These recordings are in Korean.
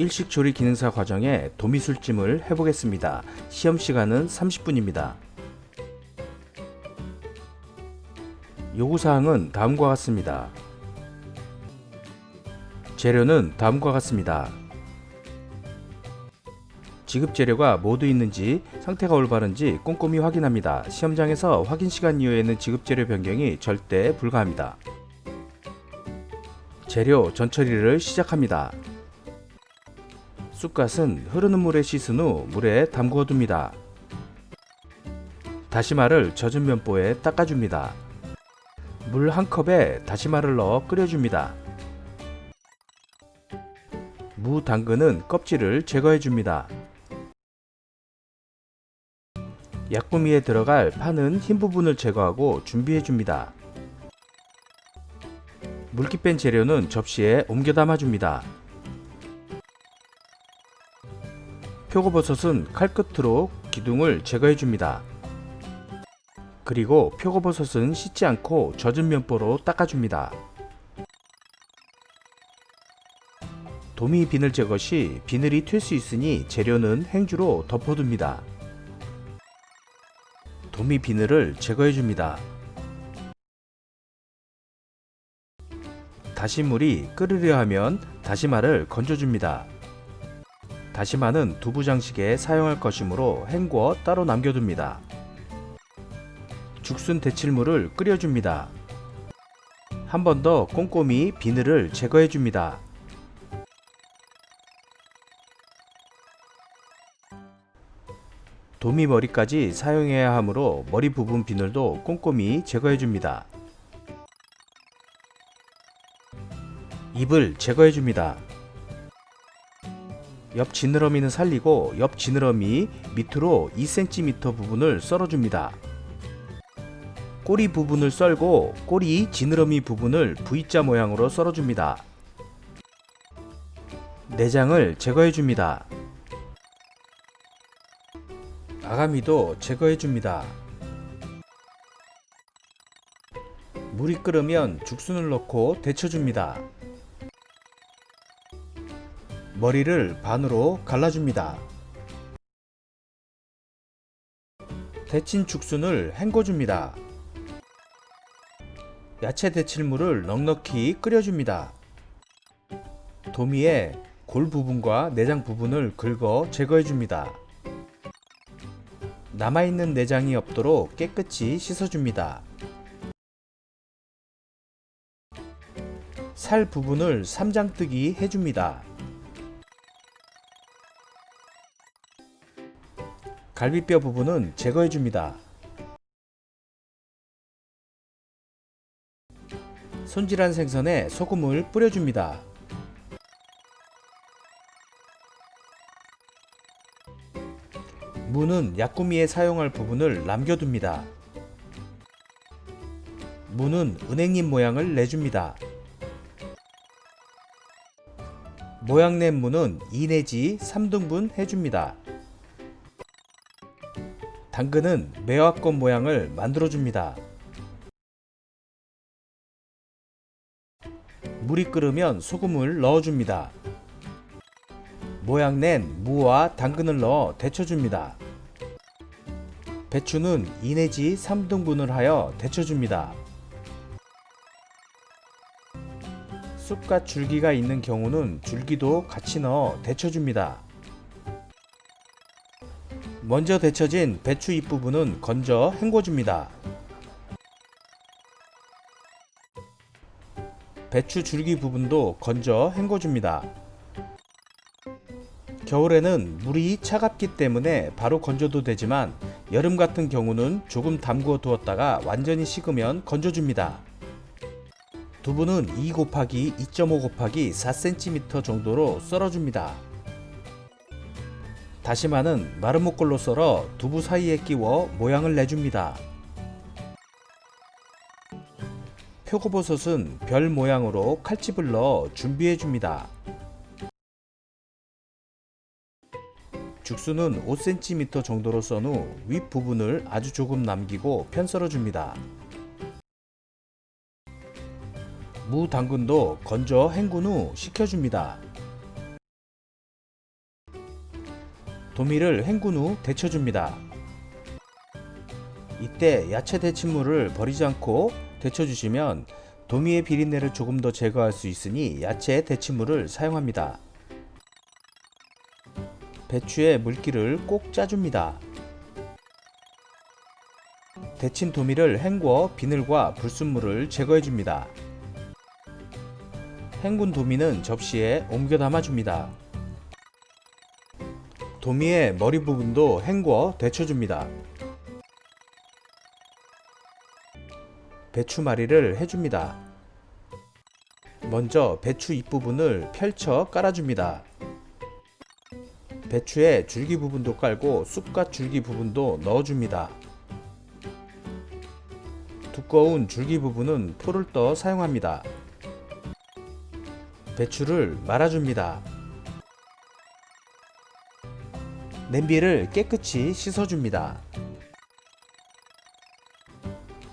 일식조리 기능사 과정의 도미술찜을 해보겠습니다. 시험 시간은 30분입니다. 요구사항은 다음과 같습니다. 재료는 다음과 같습니다. 지급 재료가 모두 있는지 상태가 올바른지 꼼꼼히 확인합니다. 시험장에서 확인 시간 이후에는 지급 재료 변경이 절대 불가합니다. 재료 전처리를 시작합니다. 쑥갓은 흐르는 물에 씻은 후 물에 담그어 둡니다. 다시마를 젖은 면보에 닦아줍니다. 물 1컵에 다시마를 넣어 끓여줍니다. 무 당근은 껍질을 제거해줍니다. 약구미에 들어갈 파는 흰 부분을 제거하고 준비해줍니다. 물기 뺀 재료는 접시에 옮겨 담아줍니다. 표고버섯은 칼끝으로 기둥을 제거해줍니다. 그리고 표고버섯은 씻지 않고 젖은 면보로 닦아줍니다. 도미 비늘 제거 시 비늘이 튈 수 있으니 재료는 행주로 덮어둡니다. 도미 비늘을 제거해줍니다. 다시물이 끓으려 하면 다시마를 건져줍니다. 다시마는 두부 장식에 사용할 것이므로 헹궈 따로 남겨둡니다. 죽순 데칠물을 끓여줍니다. 한 번 더 꼼꼼히 비늘을 제거해줍니다. 도미 머리까지 사용해야 하므로 머리 부분 비늘도 꼼꼼히 제거해줍니다. 잎을 제거해줍니다. 옆 지느러미는 살리고 옆 지느러미 밑으로 2cm 부분을 썰어줍니다. 꼬리 부분을 썰고 꼬리 지느러미 부분을 V자 모양으로 썰어줍니다. 내장을 제거해줍니다. 아가미도 제거해줍니다. 물이 끓으면 죽순을 넣고 데쳐줍니다. 머리를 반으로 갈라줍니다. 데친 죽순을 헹궈줍니다. 야채 데칠물을 넉넉히 끓여줍니다. 도미에 골 부분과 내장 부분을 긁어 제거해줍니다. 남아있는 내장이 없도록 깨끗이 씻어줍니다. 살 부분을 삼장뜨기 해줍니다. 갈비뼈 부분은 제거해줍니다. 손질한 생선에 소금을 뿌려줍니다. 무는 약구미에 사용할 부분을 남겨둡니다. 무는 은행잎 모양을 내줍니다. 모양 낸 무는 2 내지 3등분 해줍니다. 당근은 매화꽃 모양을 만들어줍니다. 물이 끓으면 소금을 넣어줍니다. 모양 낸 무와 당근을 넣어 데쳐줍니다. 배추는 2 내지 3등분을 하여 데쳐줍니다. 쑥갓 줄기가 있는 경우는 줄기도 같이 넣어 데쳐줍니다. 먼저 데쳐진 배추 잎부분은 건져 헹궈줍니다. 배추 줄기 부분도 건져 헹궈줍니다. 겨울에는 물이 차갑기 때문에 바로 건져도 되지만 여름 같은 경우는 조금 담그어 두었다가 완전히 식으면 건져줍니다. 두부는 2 곱하기 2.5 곱하기 4cm 정도로 썰어줍니다. 다시마는 마른 목골로 썰어 두부 사이에 끼워 모양을 내줍니다. 표고버섯은 별 모양으로 칼집을 넣어 준비해줍니다. 죽순은 5cm 정도로 썬 후 윗부분을 아주 조금 남기고 편 썰어줍니다. 무 당근도 건져 헹군 후 식혀줍니다. 도미를 헹군 후 데쳐줍니다. 이때 야채 데친물을 버리지 않고 데쳐주시면 도미의 비린내를 조금 더 제거할 수 있으니 야채 데친물을 사용합니다. 배추의 물기를 꼭 짜줍니다. 데친 도미를 헹궈 비늘과 불순물을 제거해줍니다. 헹군 도미는 접시에 옮겨 담아줍니다. 도미의 머리 부분도 헹궈 데쳐줍니다. 배추말이를 해줍니다. 먼저 배추 잎부분을 펼쳐 깔아줍니다. 배추의 줄기 부분도 깔고 쑥갓 줄기 부분도 넣어줍니다. 두꺼운 줄기 부분은 풀을 떠 사용합니다. 배추를 말아줍니다. 냄비를 깨끗이 씻어줍니다.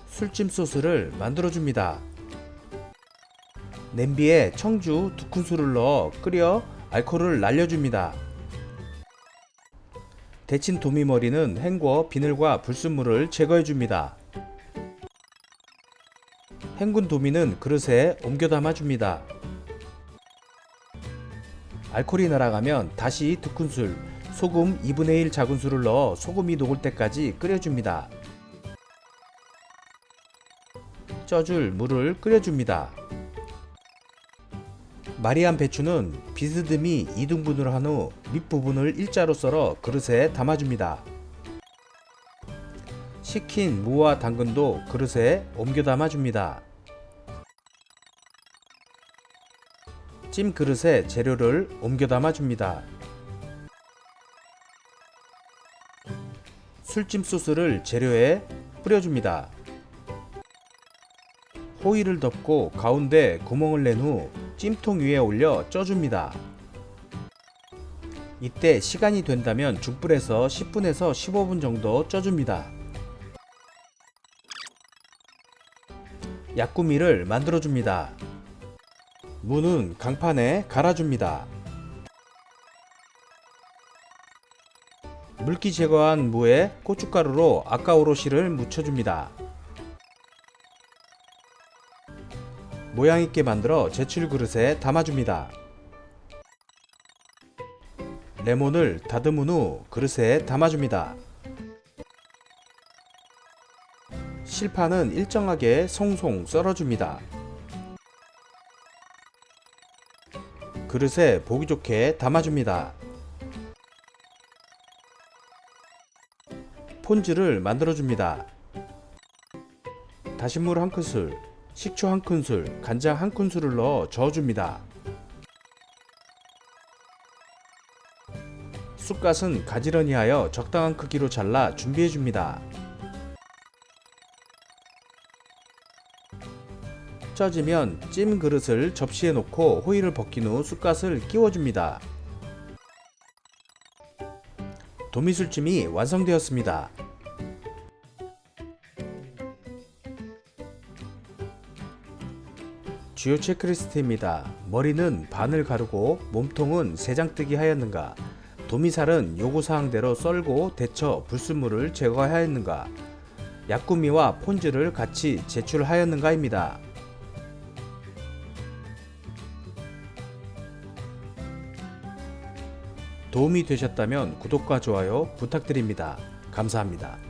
술찜 소스를 만들어줍니다. 냄비에 청주 2큰술을 넣어 끓여 알코올을 날려줍니다. 데친 도미머리는 헹궈 비늘과 불순물을 제거해줍니다. 헹군 도미는 그릇에 옮겨 담아줍니다. 알코올이 날아가면 다시 2큰술, 소금 2분의 1 작은술을 넣어 소금이 녹을 때까지 끓여줍니다. 쪄줄 물을 끓여줍니다. 말이한 배추는 비스듬히 2등분을 한 후 밑부분을 일자로 썰어 그릇에 담아줍니다. 식힌 무와 당근도 그릇에 옮겨 담아줍니다. 찜 그릇에 재료를 옮겨 담아줍니다. 술찜 소스를 재료에 뿌려줍니다. 호일을 덮고 가운데 구멍을 낸 후 찜통 위에 올려 쪄줍니다. 이때 시간이 된다면 중불에서 10분에서 15분 정도 쪄줍니다. 약구미를 만들어줍니다. 무는 강판에 갈아줍니다. 물기 제거한 무에 고춧가루로 아까오로시를 묻혀줍니다. 모양 있게 만들어 제출 그릇에 담아줍니다. 레몬을 다듬은 후 그릇에 담아줍니다. 실파는 일정하게 송송 썰어줍니다. 그릇에 보기 좋게 담아줍니다. 폰즈를 만들어줍니다. 다신 물 1큰술, 식초 1큰술, 간장 1큰술을 넣어 저어줍니다. 쑥갓은 가지런히 하여 적당한 크기로 잘라 준비해줍니다. 쪄지면 찜 그릇을 접시에 놓고 호일을 벗긴 후 쑥갓을 끼워줍니다. 도미술찜이 완성되었습니다. 주요 체크리스트입니다. 머리는 반을 가르고 몸통은 3장뜨기 하였는가? 도미살은 요구사항대로 썰고 데쳐 불순물을 제거하였는가? 약구미와 폰즈를 같이 제출하였는가입니다. 도움이 되셨다면 구독과 좋아요 부탁드립니다. 감사합니다.